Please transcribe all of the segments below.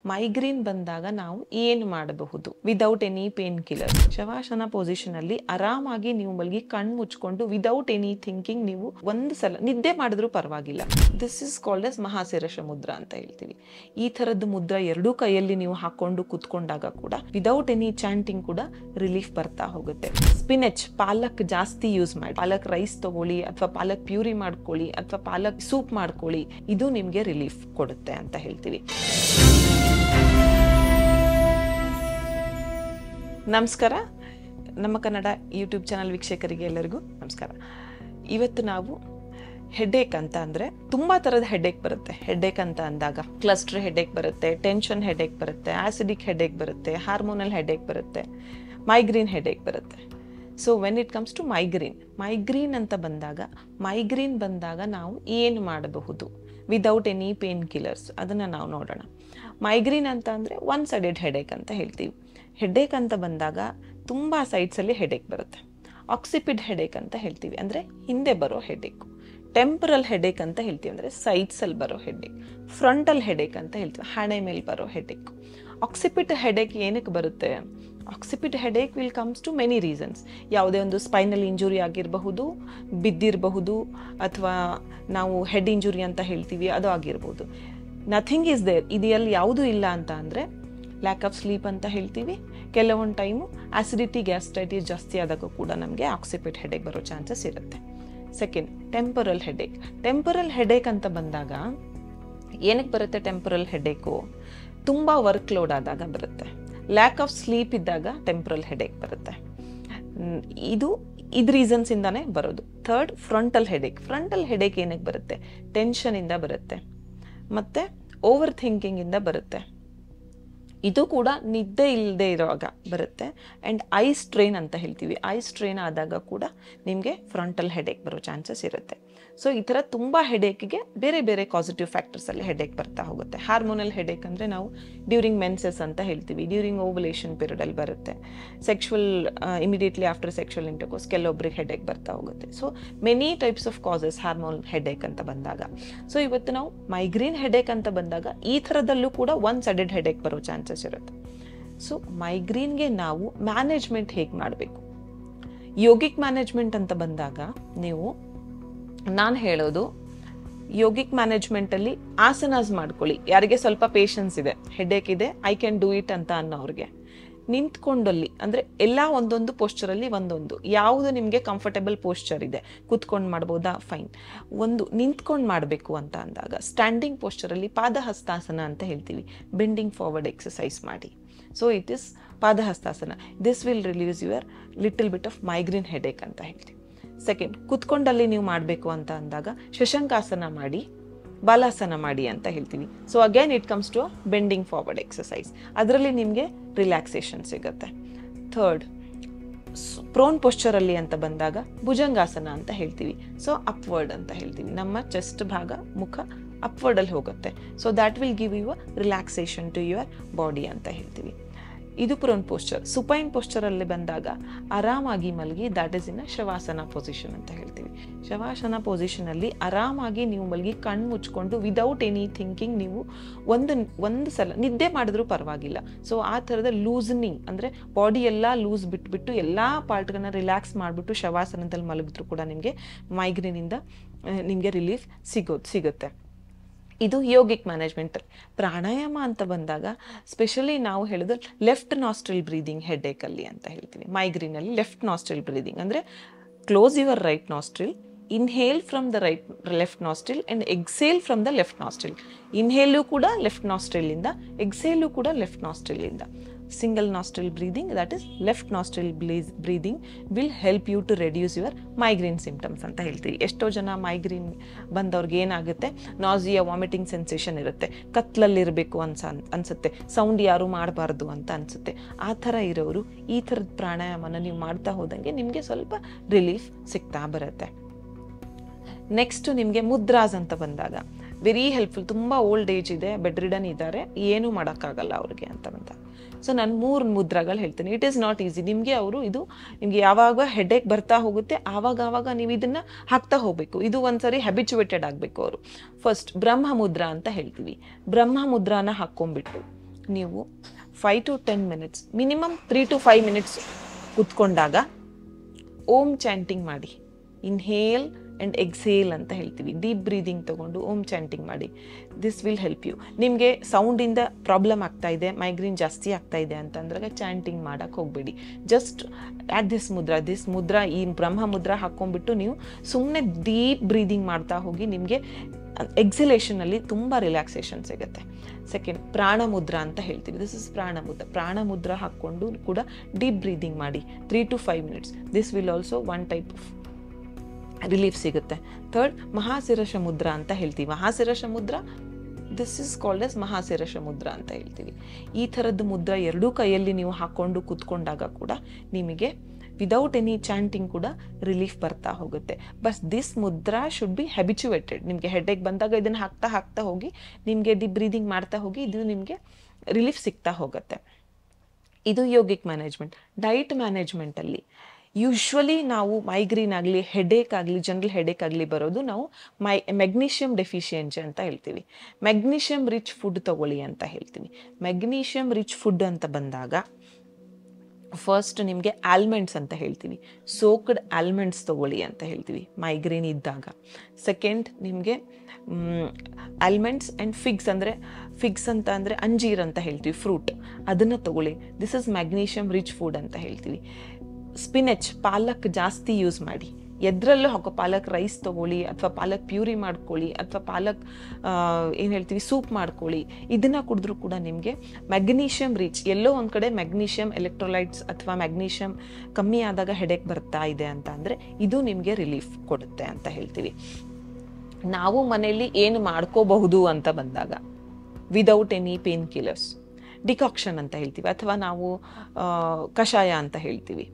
Migraine ಬಂದಾಗ ನಾವು ಏನು ಮಾಡಬಹುದು without any pain killer? Shavasana position ಅಲ್ಲಿ ಆರಾಮಾಗಿ ನೀವು ಮಲಗಿ ಕಣ್ಣು ಮುಚ್ಕೊಂಡು ವಿದೌಟ್ ಎನಿ ಥಿಂಕಿಂಗ್ ನೀವು ಒಂದು ಸಲ ನಿದ್ದೆ ಮಾಡಿದ್ರೂ ಪರವಾಗಿಲ್ಲ. This is called as Mahashirsha mudra ಅಂತ ಹೇಳ್ತೀವಿ. ಈ ತರದ್ದು ಮುದ್ರಾ ಎರಡೂ ಕೈಯಲ್ಲಿ ನೀವು ಹಾಕೊಂಡು ಕುತ್ಕೊಂಡಾಗ ಕೂಡ ವಿದೌಟ್ ಎನಿ ಚಾಂಟಿಂಗ್ ಕೂಡ ರಿಲೀಫ್ ಬರ್ತಾ ಹೋಗುತ್ತೆ. ಸ್ಪಿನೆಚ್, ಪಾಲಕ್ ಜಾಸ್ತಿ ಯೂಸ್ ಮಾಡಿ, ಪಾಲಕ್ ರೈಸ್ ತಗೊಳ್ಳಿ ಅಥವಾ ಪಾಲಕ್ ಪ್ಯೂರಿ ಮಾಡ್ಕೊಳ್ಳಿ ಅಥವಾ ಪಾಲಕ್ ಸೂಪ್ ಮಾಡ್ಕೊಳ್ಳಿ, ಇದು ನಿಮ್ಗೆ ರಿಲೀಫ್ ಕೊಡುತ್ತೆ ಅಂತ ಹೇಳ್ತೀವಿ. ನಮಸ್ಕಾರ, ನಮ್ಮ ಕನ್ನಡ ಯೂಟ್ಯೂಬ್ ಚಾನಲ್ ವೀಕ್ಷಕರಿಗೆ ಎಲ್ಲರಿಗೂ ನಮಸ್ಕಾರ. ಇವತ್ತು ನಾವು ಹೆಡ್ಏಕ್ ಅಂತ ಅಂದರೆ ತುಂಬ ಥರದ ಹೆಡ್ಏಕ್ ಬರುತ್ತೆ. ಹೆಡ್ಏಕ್ ಅಂತ ಅಂದಾಗ ಕ್ಲಸ್ಟರ್ ಹೆಡ್ಏಕ್ ಬರುತ್ತೆ, ಟೆನ್ಷನ್ ಹೆಡ್ಏಕ್ ಬರುತ್ತೆ, ಆಸಿಡಿಕ್ ಹೆಡ್ಏಕ್ ಬರುತ್ತೆ, ಹಾರ್ಮೋನಲ್ ಹೆಡ್ಏಕ್ ಬರುತ್ತೆ, ಮೈಗ್ರೇನ್ ಹೆಡ್ಏಕ್ ಬರುತ್ತೆ. So when it comes to migraine ಅಂತ ಬಂದಾಗ ನಾವು ಏನು ಮಾಡಬಹುದು ವಿದೌಟ್ ಎನಿ ಪೇನ್ ಕಿಲ್ಲರ್ಸ್, ಅದನ್ನು ನಾವು ನೋಡೋಣ. ಮೈಗ್ರೇನ್ ಅಂತ ಅಂದರೆ ಒನ್ ಸೈಡೆಡ್ ಹೆಡ್ಏಕ್ ಅಂತ ಹೇಳ್ತೀವಿ. ಹೆಡ್ಏಕ್ ಅಂತ ಬಂದಾಗ ತುಂಬ ಸೈಡ್ಸಲ್ಲಿ ಹೆಡ್ಏಕ್ ಬರುತ್ತೆ. ಆಕ್ಸಿಪಿಡ್ ಹೆಡ್ಏಕ್ ಅಂತ ಹೇಳ್ತೀವಿ, ಅಂದರೆ ಹಿಂದೆ ಬರೋ ಹೆಡ್ಏಕ್. ಟೆಂಪರಲ್ ಹೆಡ್ಏಕ್ ಅಂತ ಹೇಳ್ತೀವಿ, ಅಂದರೆ ಸೈಡ್ಸಲ್ಲಿ ಬರೋ ಹೆಡ್ಏಕ್. ಫ್ರಂಟಲ್ ಹೆಡ್ಏಕ್ ಅಂತ ಹೇಳ್ತೀವಿ, ಹಣೆ ಮೇಲೆ ಬರೋ ಹೆಡ್ಏಕ್. ಆಕ್ಸಿಪಿಡ್ ಹೆಡ್ಏಕ್ ಏನಕ್ಕೆ ಬರುತ್ತೆ? Occipital headache will comes to many reasons. ಯಾವುದೇ ಒಂದು ಸ್ಪೈನಲ್ ಇಂಜುರಿ ಆಗಿರಬಹುದು, ಬಿದ್ದಿರಬಹುದು, ಅಥವಾ ನಾವು ಹೆಡ್ ಇಂಜುರಿ ಅಂತ ಹೇಳ್ತೀವಿ, ಅದು ಆಗಿರ್ಬೋದು. ನಥಿಂಗ್ ಈಸ್ ದೇರ್, ಇದೆಯಲ್ಲಿ ಯಾವುದೂ ಇಲ್ಲ ಅಂತ ಅಂದರೆ ಲ್ಯಾಕ್ ಆಫ್ ಸ್ಲೀಪ್ ಅಂತ ಹೇಳ್ತೀವಿ. ಕೆಲವೊಂದು ಟೈಮು ಆಸಿಡಿಟಿ, ಗ್ಯಾಸ್ಟ್ರೈಟಿಸ್ ಜಾಸ್ತಿ ಆದಾಗ ಕೂಡ ನಮಗೆ ಆಕ್ಸಿಪಿಡ್ ಹೆಡ್ಏಕ್ ಬರೋ ಚಾನ್ಸಸ್ ಇರುತ್ತೆ. Second, temporal headache. Temporal headache ಅಂತ ಬಂದಾಗ ಏನಕ್ಕೆ ಬರುತ್ತೆ? ಟೆಂಪರಲ್ ಹೆಡ್ಏಕು ತುಂಬ ವರ್ಕ್ ಲೋಡ್ ಆದಾಗ ಬರುತ್ತೆ. ಲ್ಯಾಕ್ ಆಫ್ ಸ್ಲೀಪ್ ಇದ್ದಾಗ ಟೆಂಪರಲ್ ಹೆಡ್ಏಕ್ ಬರುತ್ತೆ. ಇದು ರೀಸನ್ಸ್ ಇಂದಾನೆ ಬರೋದು. Third, frontal headache. Frontal headache ಏನಕ್ಕೆ ಬರುತ್ತೆ? ಟೆನ್ಷನಿಂದ ಬರುತ್ತೆ, ಮತ್ತು ಓವರ್ ಥಿಂಕಿಂಗಿಂದ ಬರುತ್ತೆ. ಇದು ಕೂಡ ನಿದ್ದೆ ಇಲ್ಲದೆ ಇರೋವಾಗ ಬರುತ್ತೆ. ಆ್ಯಂಡ್ ಐ ಸ್ಟ್ರೈನ್ ಅಂತ ಹೇಳ್ತೀವಿ. ಐ ಸ್ಟ್ರೈನ್ ಆದಾಗ ಕೂಡ ನಿಮಗೆ ಫ್ರಂಟಲ್ ಹೆಡ್ಏಕ್ ಬರೋ ಚಾನ್ಸಸ್ ಇರುತ್ತೆ. ಸೊ ಈ ಥರ ತುಂಬ ಹೆಡ್ಏಕಿಗೆ ಬೇರೆ ಬೇರೆ ಪಾಸಿಟಿವ್ ಫ್ಯಾಕ್ಟರ್ಸಲ್ಲಿ ಹೆಡ್ಏಕ್ ಬರ್ತಾ ಹೋಗುತ್ತೆ. ಹಾರ್ಮೋನಲ್ ಹೆಡ್ಏಕ್ ಅಂದರೆ ನಾವು ಡ್ಯೂರಿಂಗ್ ಮೆನ್ಸಸ್ ಅಂತ ಹೇಳ್ತೀವಿ, ಡ್ಯೂರಿಂಗ್ ಓವುಲೇಷನ್ ಪೀರಿಯಡಲ್ಲಿ ಬರುತ್ತೆ. Sexual immediately after sexual intercourse ಕೆಲವೊಬ್ಬರಿಗೆ ಹೆಡ್ಏಕ್ ಬರ್ತಾ ಹೋಗುತ್ತೆ. So many types of causes hormonal headache ಅಂತ ಬಂದಾಗ. ಸೊ ಇವತ್ತು ನಾವು ಮೈಗ್ರೇನ್ ಹೆಡ್ಏಕ್ ಅಂತ ಬಂದಾಗ ಈ ಥರದಲ್ಲೂ ಕೂಡ ಒನ್ ಸೈಡೆಡ್ ಹೆಡ್ಏಕ್ ಬರೋ ಚಾನ್ಸಸ್ ಇರುತ್ತೆ. ಸೊ ಮೈಗ್ರೇನ್ಗೆ ನಾವು ಮ್ಯಾನೇಜ್ಮೆಂಟ್ ಹೇಗೆ ಮಾಡಬೇಕು? ಯೋಗಿಕ್ ಮ್ಯಾನೇಜ್ಮೆಂಟ್ ಅಂತ ಬಂದಾಗ ನಾನು ಹೇಳೋದು, ಯೋಗಿಕ್ ಮ್ಯಾನೇಜ್ಮೆಂಟಲ್ಲಿ ಆಸನಾಸ್ ಮಾಡ್ಕೊಳ್ಳಿ. ಯಾರಿಗೆ ಸ್ವಲ್ಪ ಪೇಷನ್ಸ್ ಇದೆ, ಹೆಡ್ಏಕ್ ಇದೆ, ಐ ಕ್ಯಾನ್ ಡೂ ಇಟ್ ಅಂತ ಅನ್ನೋರಿಗೆ ನಿಂತ್ಕೊಂಡಲ್ಲಿ, ಅಂದರೆ ಎಲ್ಲ ಒಂದೊಂದು ಪೋಸ್ಚರಲ್ಲಿ ಒಂದೊಂದು, ಯಾವುದು ನಿಮಗೆ ಕಂಫರ್ಟೇಬಲ್ ಪೋಸ್ಚರ್ ಇದೆ, ಕೂತ್ಕೊಂಡು ಮಾಡ್ಬೋದಾ? ಫೈನ್. ಒಂದು ನಿಂತ್ಕೊಂಡು ಮಾಡಬೇಕು ಅಂತ ಅಂದಾಗ ಸ್ಟ್ಯಾಂಡಿಂಗ್ ಪೋಸ್ಚರಲ್ಲಿ ಪಾದಹಸ್ತಾಸನ ಅಂತ ಹೇಳ್ತೀವಿ, ಬೆಂಡಿಂಗ್ ಫಾರ್ವರ್ಡ್ ಎಕ್ಸಸೈಸ್ ಮಾಡಿ. So it is Padahastasana. This will release your little bit of migraine headache ಅಂತ ಹೇಳ್ತೀವಿ. ಸೆಕೆಂಡ್, ಕುತ್ಕೊಂಡಲ್ಲಿ ನೀವು ಮಾಡಬೇಕು ಅಂತ ಅಂದಾಗ ಶಶಂಕಾಸನ ಮಾಡಿ, ಬಾಲಾಸನ ಮಾಡಿ ಅಂತ ಹೇಳ್ತೀವಿ. So again it comes to bending forward exercise. ಅದರಲ್ಲಿ ನಿಮಗೆ ರಿಲ್ಯಾಕ್ಸೇಷನ್ ಸಿಗುತ್ತೆ. ಥರ್ಡ್, ಪ್ರೋನ್ ಪೋಸ್ಚರಲ್ಲಿ ಅಂತ ಬಂದಾಗ ಭುಜಂಗಾಸನ ಅಂತ ಹೇಳ್ತೀವಿ. ಸೊ ಅಪ್ವರ್ಡ್ ಅಂತ ಹೇಳ್ತೀವಿ, ನಮ್ಮ ಚೆಸ್ಟ್ ಭಾಗ, ಮುಖ ಅಪ್ವರ್ಡಲ್ಲಿ ಹೋಗುತ್ತೆ. So that will give you a relaxation to your body ಅಂತ ಹೇಳ್ತೀವಿ. ಇದು ಪ್ರೋನ್ ಪೋಸ್ಚರ್. ಸುಪೈನ್ ಪೋಸ್ಚರಲ್ಲಿ ಬಂದಾಗ ಆರಾಮಾಗಿ ಮಲಗಿ, that is in a shavasana position ಅಂತ ಹೇಳ್ತೀವಿ. ಶವಾಸನ ಪೊಸಿಷನಲ್ಲಿ ಆರಾಮಾಗಿ ನೀವು ಮಲಗಿ ಕಣ್ಣು ಮುಚ್ಕೊಂಡು ವಿದೌಟ್ ಎನಿ ಥಿಂಕಿಂಗ್ ನೀವು ಒಂದು ಸಲ ನಿದ್ದೆ ಮಾಡಿದ್ರೂ ಪರವಾಗಿಲ್ಲ. ಸೊ ಆ ಥರದ ಲೂಸನಿಂಗ್, ಅಂದರೆ ಬಾಡಿ ಎಲ್ಲ ಲೂಸ್ ಬಿಟ್ಬಿಟ್ಟು ಎಲ್ಲ ಪಾರ್ಟ್ಗಳನ್ನ ರಿಲ್ಯಾಕ್ಸ್ ಮಾಡಿಬಿಟ್ಟು ಶವಾಸನದಲ್ಲಿ ಮಲಗಿದ್ರು ಕೂಡ ನಿಮಗೆ ಮೈಗ್ರೇನಿಂದ ನಿಮಗೆ ರಿಲೀಫ್ ಸಿಗುತ್ತೆ. ಇದು ಯೋಗಿಕ್ ಮ್ಯಾನೇಜ್ಮೆಂಟ್. ಪ್ರಾಣಾಯಾಮ ಅಂತ ಬಂದಾಗ ಸ್ಪೆಷಲಿ ನಾವು ಹೇಳೋದು ಲೆಫ್ಟ್ ನಾಸ್ಟ್ರಿಲ್ ಬ್ರೀದಿಂಗ್ ಹೆಡ್ಏಕಲ್ಲಿ ಅಂತ ಹೇಳ್ತೀವಿ. ಮೈಗ್ರೇನಲ್ಲಿ ಲೆಫ್ಟ್ ನಾಸ್ಟ್ರಿಲ್ ಬ್ರೀದಿಂಗ್ ಅಂದರೆ close your right nostril, inhale from the left nostril and exhale from the left nostril. Inhale ಕೂಡ ಲೆಫ್ಟ್ ನಾಸ್ಟ್ರಿಲಿಂದ, ಎಕ್ಸೇಲು ಕೂಡ ಲೆಫ್ಟ್ ನಾಸ್ಟ್ರಿಲಿಂದ. Single nostril breathing, that is left nostril breathing will help you to reduce your migraine symptoms ಅಂತ ಹೇಳ್ತೀವಿ. ಎಷ್ಟೋ ಜನ migraine ಬಂದವ್ರಿಗೆ ಏನಾಗುತ್ತೆ, ನಾಸಿಯಾ, ವಾಮಿಟಿಂಗ್ ಸೆನ್ಸೇಷನ್ ಇರುತ್ತೆ, ಕತ್ಲಲ್ಲಿರಬೇಕು ಅನ್ಸುತ್ತೆ, ಸೌಂಡ್ ಯಾರು ಮಾಡಬಾರ್ದು ಅಂತ ಅನ್ಸುತ್ತೆ. ಆ ಥರ ಇರೋರು ಈ ಥರದ ಪ್ರಾಣಾಯಾಮನ ನೀವು ಮಾಡ್ತಾ ಹೋದಂಗೆ ನಿಮಗೆ ಸ್ವಲ್ಪ ರಿಲೀಫ್ ಸಿಗ್ತಾ ಬರುತ್ತೆ. ನೆಕ್ಸ್ಟ್ ನಿಮಗೆ ಮುದ್ರಾಸ್ ಅಂತ ಬಂದಾಗ ವೆರಿ ಹೆಲ್ಪ್ಫುಲ್. ತುಂಬ ಓಲ್ಡ್ ಏಜ್ ಇದೆ, ಬೆಡ್ ರಿಡನ್ ಇದ್ದಾರೆ, ಏನೂ ಮಾಡೋಕ್ಕಾಗಲ್ಲ ಅವ್ರಿಗೆ ಅಂತ ಬಂದಾಗ. ಸೊ ನಾನು 3 ಮುದ್ರಾಗಳು ಹೇಳ್ತೀನಿ. It is not easy. ನಿಮಗೆ ಯಾವಾಗ ಹೆಡ್ಏಕ್ ಬರ್ತಾ ಹೋಗುತ್ತೆ ಆವಾಗ ನೀವು ಇದನ್ನು ಹಾಕ್ತಾ ಹೋಗಬೇಕು. ಇದು ಒಂದ್ಸರಿ ಹ್ಯಾಬಿಚುವೇಟೆಡ್ ಆಗಬೇಕು ಅವರು. ಫಸ್ಟ್ ಬ್ರಹ್ಮ ಮುದ್ರಾ ಅಂತ ಹೇಳ್ತೀವಿ. ಬ್ರಹ್ಮ ಮುದ್ರಾನ ಹಾಕ್ಕೊಂಡ್ಬಿಟ್ಟು ನೀವು 5 to 10 minutes minimum 3 to 5 minutes ಕೂತ್ಕೊಂಡಾಗ ಓಂ ಚಾಂಟಿಂಗ್ ಮಾಡಿ. ಇನ್ಹೇಲ್ ಆ್ಯಂಡ್ ಎಕ್ಸೇಲ್ ಅಂತ ಹೇಳ್ತೀವಿ. ಡೀಪ್ ಬ್ರೀದಿಂಗ್ ತಗೊಂಡು ಓಂ ಚಾಂಟಿಂಗ್ ಮಾಡಿ. This will help you. ನಿಮಗೆ ಸೌಂಡಿಂದ ಪ್ರಾಬ್ಲಮ್ ಆಗ್ತಾ ಇದೆ, ಮೈಗ್ರೇನ್ ಜಾಸ್ತಿ ಆಗ್ತಾ ಇದೆ ಅಂತಂದ್ರಾಗ ಚಾಂಟಿಂಗ್ ಮಾಡೋಕ್ಕೆ ಹೋಗಬೇಡಿ. ಜಸ್ಟ್ ಆಟ್ ದಿಸ್ ಮುದ್ರಾ ಈ ಬ್ರಹ್ಮ ಮುದ್ರಾ ಹಾಕ್ಕೊಂಡ್ಬಿಟ್ಟು ನೀವು ಸುಮ್ಮನೆ ಡೀಪ್ ಬ್ರೀದಿಂಗ್ ಮಾಡ್ತಾ ಹೋಗಿ. ನಿಮಗೆ ಎಕ್ಸಿಲೇಷನಲ್ಲಿ ತುಂಬ ರಿಲ್ಯಾಕ್ಸೇಷನ್ ಸಿಗುತ್ತೆ. ಸೆಕೆಂಡ್, ಪ್ರಾಣ ಮುದ್ರಾ ಅಂತ ಹೇಳ್ತೀವಿ. ದಿಸ್ ಇಸ್ ಪ್ರಾಣ ಮುದ್ರಾ ಹಾಕ್ಕೊಂಡು ಕೂಡ ಡೀಪ್ ಬ್ರೀದಿಂಗ್ ಮಾಡಿ 3 to 5 minutes. This will also one type of relief ಸಿಗುತ್ತೆ. ಥರ್ಡ್, ಮಹಾಶಿರಷ ಮುದ್ರಾ ಅಂತ ಹೇಳ್ತೀವಿ. Mahashirsha mudra, this is called as Mahashirsha mudra ಅಂತ ಹೇಳ್ತೀವಿ. ಈ ಥರದ್ದು ಮುದ್ರಾ ಎರಡೂ ಕೈಯಲ್ಲಿ ನೀವು ಹಾಕ್ಕೊಂಡು ಕೂತ್ಕೊಂಡಾಗ ಕೂಡ ನಿಮಗೆ ವಿದೌಟ್ ಎನಿ ಚಾಂಟಿಂಗ್ ಕೂಡ ರಿಲೀಫ್ ಬರ್ತಾ ಹೋಗುತ್ತೆ. But this mudra should be habituated. ನಿಮಗೆ ಹೆಡ್ಏಕ್ ಬಂದಾಗ ಇದನ್ನು ಹಾಕ್ತಾ ಹೋಗಿ, ನಿಮಗೆ ಡೀಪ್ ಬ್ರೀದಿಂಗ್ ಮಾಡ್ತಾ ಹೋಗಿ, ಇದು ನಿಮಗೆ ರಿಲೀಫ್ ಸಿಗ್ತಾ ಹೋಗುತ್ತೆ. ಇದು ಯೋಗಿಕ್ ಮ್ಯಾನೇಜ್ಮೆಂಟ್. ಡಯಟ್ ಮ್ಯಾನೇಜ್ಮೆಂಟಲ್ಲಿ ಯೂಶ್ವಲಿ ನಾವು ಮೈಗ್ರೇನ್ ಆಗಲಿ, ಹೆಡೇಕ್ ಆಗಲಿ, ಜನರಲ್ ಹೆಡೇಕ್ ಆಗಲಿ ಬರೋದು ನಾವು ಮೆಗ್ನೀಷಿಯಮ್ ಡೆಫಿಷಿಯನ್ಸಿ ಅಂತ ಹೇಳ್ತೀವಿ. ಮೆಗ್ನೀಷಿಯಮ್ ರಿಚ್ ಫುಡ್ ತಗೊಳ್ಳಿ ಅಂತ ಹೇಳ್ತೀವಿ. ಮೆಗ್ನೀಷಿಯಮ್ ರಿಚ್ ಫುಡ್ ಅಂತ ಬಂದಾಗ ಫಸ್ಟ್ ನಿಮಗೆ ಆಲ್ಮಂಡ್ಸ್ ಅಂತ ಹೇಳ್ತೀವಿ. ಸೋಕ್ಡ್ ಆಲ್ಮಂಡ್ಸ್ ತಗೊಳ್ಳಿ ಅಂತ ಹೇಳ್ತೀವಿ ಮೈಗ್ರೇನ್ ಇದ್ದಾಗ. ಸೆಕೆಂಡ್, ನಿಮಗೆ ಆಲ್ಮಂಡ್ಸ್ ಆ್ಯಂಡ್ ಫಿಗ್ಸ್ ಅಂತ ಅಂದರೆ ಅಂಜೀರ್ ಅಂತ ಹೇಳ್ತೀವಿ, ಫ್ರೂಟ್, ಅದನ್ನು ತಗೊಳ್ಳಿ. This is magnesium rich food ಅಂತ ಹೇಳ್ತೀವಿ. ಸ್ಪಿನಚ್, ಪಾಲಕ್ ಜಾಸ್ತಿ ಯೂಸ್ ಮಾಡಿ. ಎದ್ರಲ್ಲೂ ಹಾಕೋ ಪಾಲಕ್ ರೈಸ್ ತೊಗೊಳ್ಳಿ, ಅಥವಾ ಪಾಲಕ್ ಪ್ಯೂರಿ ಮಾಡ್ಕೊಳ್ಳಿ, ಅಥವಾ ಪಾಲಕ್ ಏನು ಹೇಳ್ತೀವಿ ಸೂಪ್ ಮಾಡ್ಕೊಳ್ಳಿ. ಇದನ್ನು ಕುಡಿದ್ರೂ ಕೂಡ ನಿಮಗೆ ಮ್ಯಾಗ್ನೀಷಿಯಮ್ ರಿಚ್, ಎಲ್ಲೋ ಒಂದು ಕಡೆ ಮ್ಯಾಗ್ನೀಷಿಯಮ್ ಎಲೆಕ್ಟ್ರೋಲೈಟ್ಸ್ ಅಥವಾ ಮ್ಯಾಗ್ನೀಷಿಯಮ್ ಕಮ್ಮಿ ಆದಾಗ ಹೆಡೇಕ್ ಬರ್ತಾ ಇದೆ ಅಂತ ಅಂದರೆ ಇದು ನಿಮಗೆ ರಿಲೀಫ್ ಕೊಡುತ್ತೆ ಅಂತ ಹೇಳ್ತೀವಿ. ನಾವು ಮನೆಯಲ್ಲಿ ಏನು ಮಾಡ್ಕೋಬಹುದು ಅಂತ ಬಂದಾಗ without any pain killers, decoction ಅಂತ ಹೇಳ್ತೀವಿ, ಅಥವಾ ನಾವು ಕಷಾಯ ಅಂತ ಹೇಳ್ತೀವಿ.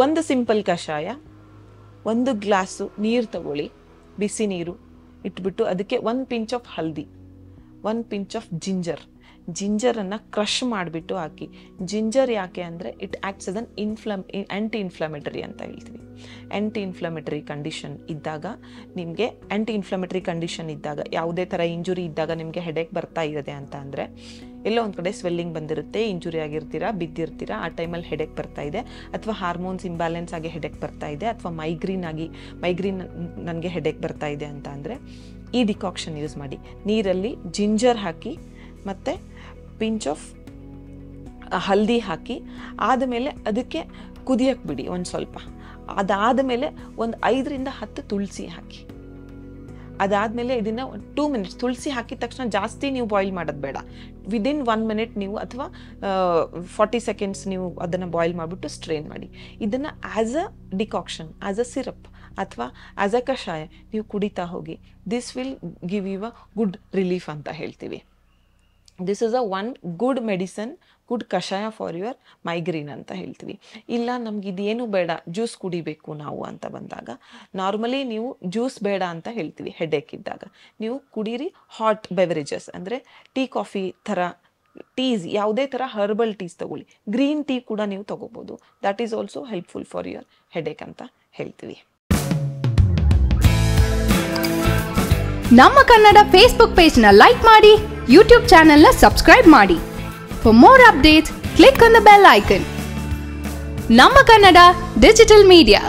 ಒಂದು ಸಿಂಪಲ್ ಕಷಾಯ, 1 ಗ್ಲಾಸು ನೀರು ತಗೊಳ್ಳಿ, ಬಿಸಿ ನೀರು ಇಟ್ಬಿಟ್ಟು ಅದಕ್ಕೆ 1 pinch of haldi, 1 pinch of ಜಿಂಜರನ್ನು ಕ್ರಷ್ ಮಾಡಿಬಿಟ್ಟು ಹಾಕಿ. ಜಿಂಜರ್ ಯಾಕೆ ಅಂದರೆ it acts as an anti inflammatory ಅಂತ ಹೇಳ್ತೀವಿ. ಆ್ಯಂಟಿ ಇನ್ಫ್ಲಮೇಟರಿ ಕಂಡೀಷನ್ ಇದ್ದಾಗ, ಯಾವುದೇ ಥರ ಇಂಜುರಿ ಇದ್ದಾಗ ನಿಮಗೆ ಹೆಡೇಕ್ ಬರ್ತಾ ಇದೆ ಅಂತ ಅಂದರೆ, ಎಲ್ಲೋ ಒಂದು ಕಡೆ ಸ್ವೆಲ್ಲಿಂಗ್ ಬಂದಿರುತ್ತೆ, ಇಂಜುರಿ ಆಗಿರ್ತೀರಾ, ಬಿದ್ದಿರ್ತೀರಾ, ಆ ಟೈಮಲ್ಲಿ ಹೆಡೇಕ್ ಬರ್ತಾ ಇದೆ, ಅಥವಾ ಹಾರ್ಮೋನ್ಸ್ ಇಂಬ್ಯಾಲೆನ್ಸ್ ಆಗಿ ಹೆಡೇಕ್ ಬರ್ತಾ ಇದೆ, ಅಥವಾ ಮೈಗ್ರೀನ್ ನನಗೆ ಹೆಡೇಕ್ ಬರ್ತಾ ಇದೆ ಅಂತ ಅಂದರೆ ಈ ಡಿಕಾಕ್ಷನ್ ಯೂಸ್ ಮಾಡಿ. ನೀರಲ್ಲಿ ಜಿಂಜರ್ ಹಾಕಿ ಮತ್ತು ಪಿಂಚ್ ಆಫ್ ಹಲ್ದಿ ಹಾಕಿ, ಆದಮೇಲೆ ಅದಕ್ಕೆ ಕುದಿಯಕ್ಕೆ ಬಿಡಿ ಒಂದು ಸ್ವಲ್ಪ. ಅದಾದಮೇಲೆ ಒಂದು 5 to 10 ತುಳಸಿ ಹಾಕಿ. ಅದಾದಮೇಲೆ ಇದನ್ನು 2 minutes ತುಳಸಿ ಹಾಕಿದ ತಕ್ಷಣ ಜಾಸ್ತಿ ನೀವು ಬಾಯ್ಲ್ ಮಾಡೋದು ಬೇಡ. ವಿದಿನ್ 1 minute ನೀವು ಅಥವಾ 40 seconds ನೀವು ಅದನ್ನು ಬಾಯ್ಲ್ ಮಾಡಿಬಿಟ್ಟು ಸ್ಟ್ರೈನ್ ಮಾಡಿ. ಇದನ್ನು as a decoction, as a syrup ಅಥವಾ ಆ್ಯಸ್ ಅ ಕಷಾಯ ನೀವು ಕುಡಿತಾ ಹೋಗಿ. This will give you a good relief ಅಂತ ಹೇಳ್ತೀವಿ. This is a one good medicine, good kashaya for your migraine ಅಂತ ಹೇಳ್ತೀವಿ. ಇಲ್ಲ ನಮ್ಗೆ ಇದೇನು ಬೇಡ, ಜ್ಯೂಸ್ ಕುಡಿಬೇಕು ನಾವು ಅಂತ ಬಂದಾಗ, ನಾರ್ಮಲಿ ನೀವು ಜ್ಯೂಸ್ ಬೇಡ ಅಂತ ಹೇಳ್ತೀವಿ ಹೆಡೇಕ್ ಇದ್ದಾಗ. ನೀವು ಕುಡೀರಿ ಹಾಟ್ ಬೆವರೇಜಸ್, ಅಂದರೆ ಟೀ, ಕಾಫಿ ಥರ ಟೀಸ್, ಯಾವುದೇ ಥರ ಹರ್ಬಲ್ ಟೀಸ್ ತಗೊಳ್ಳಿ. ಗ್ರೀನ್ ಟೀ ಕೂಡ ನೀವು ತಗೋಬೋದು. That is also helpful for your headache ಅಂತ ಹೇಳ್ತೀವಿ. ನಮ್ಮ ಕನ್ನಡ ಫೇಸ್ಬುಕ್ ಪೇಜ್ ನ ಲೈಕ್ ಮಾಡಿ, ಯೂಟ್ಯೂಬ್ ಚಾನೆಲ್ ನ ಸಬ್ಸ್ಕ್ರೈಬ್ ಮಾಡಿ. For more updates, click on the bell icon. ನಮ್ಮ ಕನ್ನಡ ಡಿಜಿಟಲ್ ಮೀಡಿಯಾ.